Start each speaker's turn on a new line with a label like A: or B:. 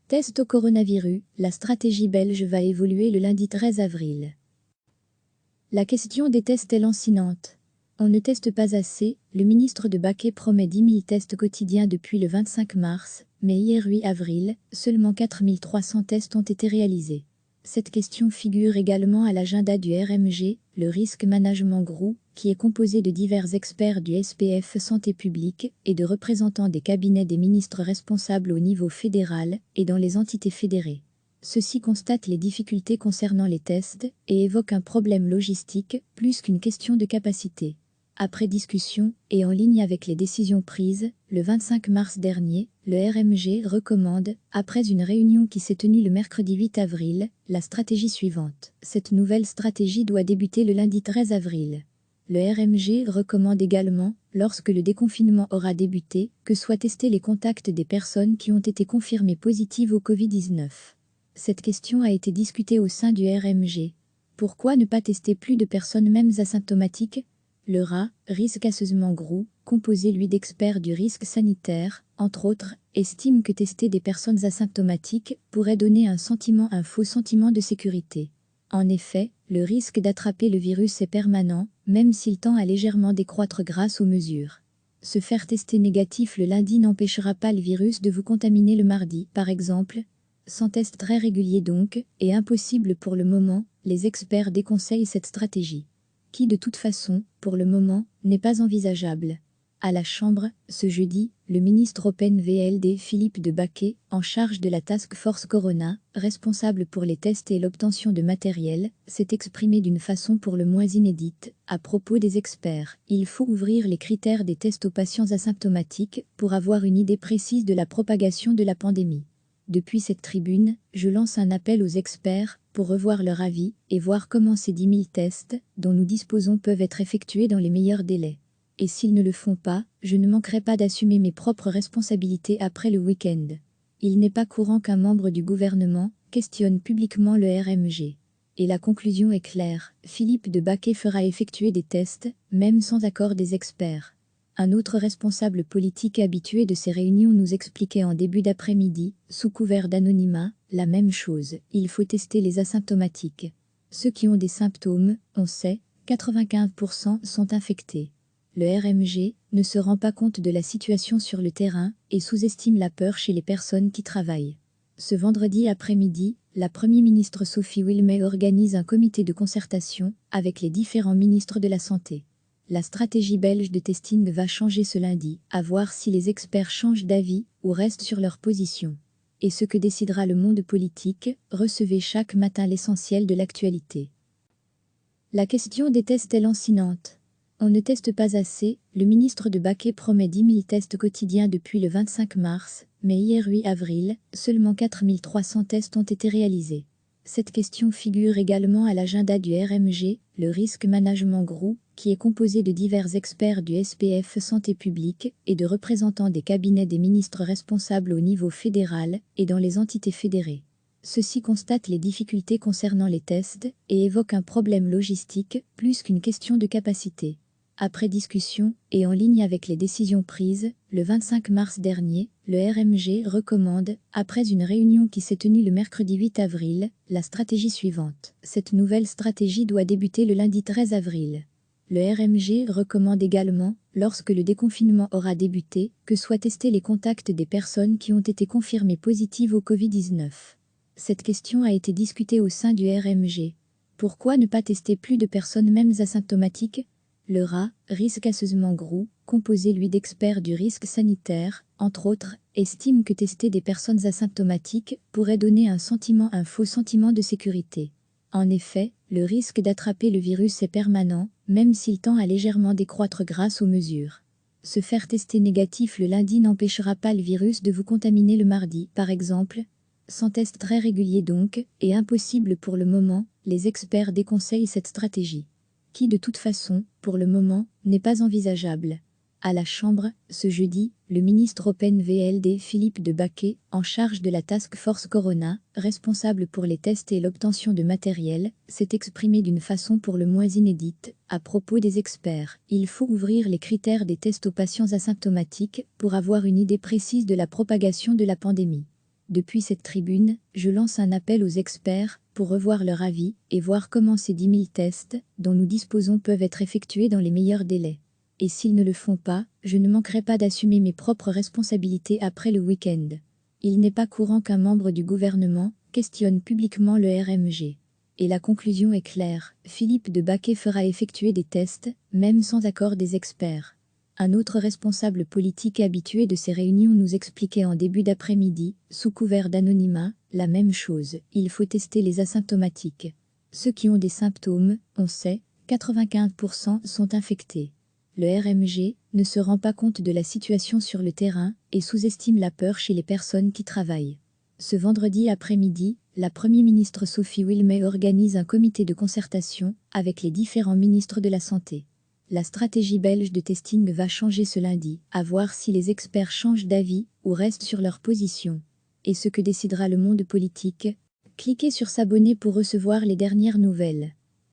A: Test au coronavirus, la stratégie belge va évoluer le lundi 13 avril. La question des tests est lancinante. On ne teste pas assez, le ministre de Baquet promet 10 000 tests quotidiens depuis le 25 mars, mais hier 8 avril, seulement 4 300 tests ont été réalisés. Cette question figure également à l'agenda du RMG, le Risk Management Group, qui est composé de divers experts du SPF Santé publique et de représentants des cabinets des ministres responsables au niveau fédéral et dans les entités fédérées. Ceux-ci constatent les difficultés concernant les tests et évoquent un problème logistique plus qu'une question de capacité. Après discussion, et en ligne avec les décisions prises, le 25 mars dernier, le RMG recommande, après une réunion qui s'est tenue le mercredi 8 avril, la stratégie suivante. Cette nouvelle stratégie doit débuter le lundi 13 avril. Le RMG recommande également, lorsque le déconfinement aura débuté, que soient testés les contacts des personnes qui ont été confirmées positives au Covid-19. Cette question a été discutée au sein du RMG. Pourquoi ne pas tester plus de personnes même asymptomatiques ? Le RA, Risk Assessment Group, composé lui d'experts du risque sanitaire, entre autres, estime que tester des personnes asymptomatiques pourrait donner un faux sentiment de sécurité. En effet, le risque d'attraper le virus est permanent, même s'il tend à légèrement décroître grâce aux mesures. Se faire tester négatif le lundi n'empêchera pas le virus de vous contaminer le mardi, par exemple. Sans test très régulier donc, et impossible pour le moment, les experts déconseillent cette stratégie, qui de toute façon, pour le moment, n'est pas envisageable. À la Chambre, ce jeudi, le ministre Open VLD Philippe de Baquet, en charge de la Task Force Corona, responsable pour les tests et l'obtention de matériel, s'est exprimé d'une façon pour le moins inédite, à propos des experts. Il faut ouvrir les critères des tests aux patients asymptomatiques pour avoir une idée précise de la propagation de la pandémie. Depuis cette tribune, je lance un appel aux experts pour revoir leur avis et voir comment ces 10 000 tests, dont nous disposons, peuvent être effectués dans les meilleurs délais. Et s'ils ne le font pas, je ne manquerai pas d'assumer mes propres responsabilités après le week-end. Il n'est pas courant qu'un membre du gouvernement questionne publiquement le RMG. Et la conclusion est claire, Philippe de Baquet fera effectuer des tests, même sans accord des experts. Un autre responsable politique habitué de ces réunions nous expliquait en début d'après-midi, sous couvert d'anonymat, la même chose, il faut tester les asymptomatiques. Ceux qui ont des symptômes, on sait, 95% sont infectés. Le RMG ne se rend pas compte de la situation sur le terrain et sous-estime la peur chez les personnes qui travaillent. Ce vendredi après-midi, la Première ministre Sophie Wilmès organise un comité de concertation avec les différents ministres de la Santé. La stratégie belge de testing va changer ce lundi, à voir si les experts changent d'avis ou restent sur leur position. Et ce que décidera le monde politique, recevez chaque matin l'essentiel de l'actualité. La question des tests est lancinante. On ne teste pas assez, le ministre de Baquet promet 10 000 tests quotidiens depuis le 25 mars, mais hier 8 avril, seulement 4 300 tests ont été réalisés. Cette question figure également à l'agenda du RMG, le Risk Management Group, qui est composé de divers experts du SPF Santé publique et de représentants des cabinets des ministres responsables au niveau fédéral et dans les entités fédérées. Ceux-ci constatent les difficultés concernant les tests et évoquent un problème logistique plus qu'une question de capacité. Après discussion, et en ligne avec les décisions prises, le 25 mars dernier, le RMG recommande, après une réunion qui s'est tenue le mercredi 8 avril, la stratégie suivante. Cette nouvelle stratégie doit débuter le lundi 13 avril. Le RMG recommande également, lorsque le déconfinement aura débuté, que soient testés les contacts des personnes qui ont été confirmées positives au Covid-19. Cette question a été discutée au sein du RMG. Pourquoi ne pas tester plus de personnes même asymptomatiques ? Le RA, Risk Assessment Group, composé lui d'experts du risque sanitaire, entre autres, estime que tester des personnes asymptomatiques pourrait donner un faux sentiment de sécurité. En effet, le risque d'attraper le virus est permanent, même s'il tend à légèrement décroître grâce aux mesures. Se faire tester négatif le lundi n'empêchera pas le virus de vous contaminer le mardi, par exemple. Sans test très régulier donc, et impossible pour le moment, les experts déconseillent cette stratégie, qui de toute façon, pour le moment, n'est pas envisageable. À la Chambre, ce jeudi, le ministre Open VLD Philippe de Baquet, en charge de la Task Force Corona, responsable pour les tests et l'obtention de matériel, s'est exprimé d'une façon pour le moins inédite, à propos des experts. Il faut ouvrir les critères des tests aux patients asymptomatiques pour avoir une idée précise de la propagation de la pandémie. Depuis cette tribune, je lance un appel aux experts pour revoir leur avis et voir comment ces 10 000 tests dont nous disposons peuvent être effectués dans les meilleurs délais. Et s'ils ne le font pas, je ne manquerai pas d'assumer mes propres responsabilités après le week-end. Il n'est pas courant qu'un membre du gouvernement questionne publiquement le RMG. Et la conclusion est claire, Philippe de Baquet fera effectuer des tests, même sans accord des experts. Un autre responsable politique habitué de ces réunions nous expliquait en début d'après-midi, sous couvert d'anonymat, la même chose, il faut tester les asymptomatiques. Ceux qui ont des symptômes, on sait, 95% sont infectés. Le RMG ne se rend pas compte de la situation sur le terrain et sous-estime la peur chez les personnes qui travaillent. Ce vendredi après-midi, la Première ministre Sophie Wilmès organise un comité de concertation avec les différents ministres de la Santé. La stratégie belge de testing va changer ce lundi, à voir si les experts changent d'avis ou restent sur leur position. Et ce que décidera le monde politique? Cliquez sur s'abonner pour recevoir les dernières nouvelles.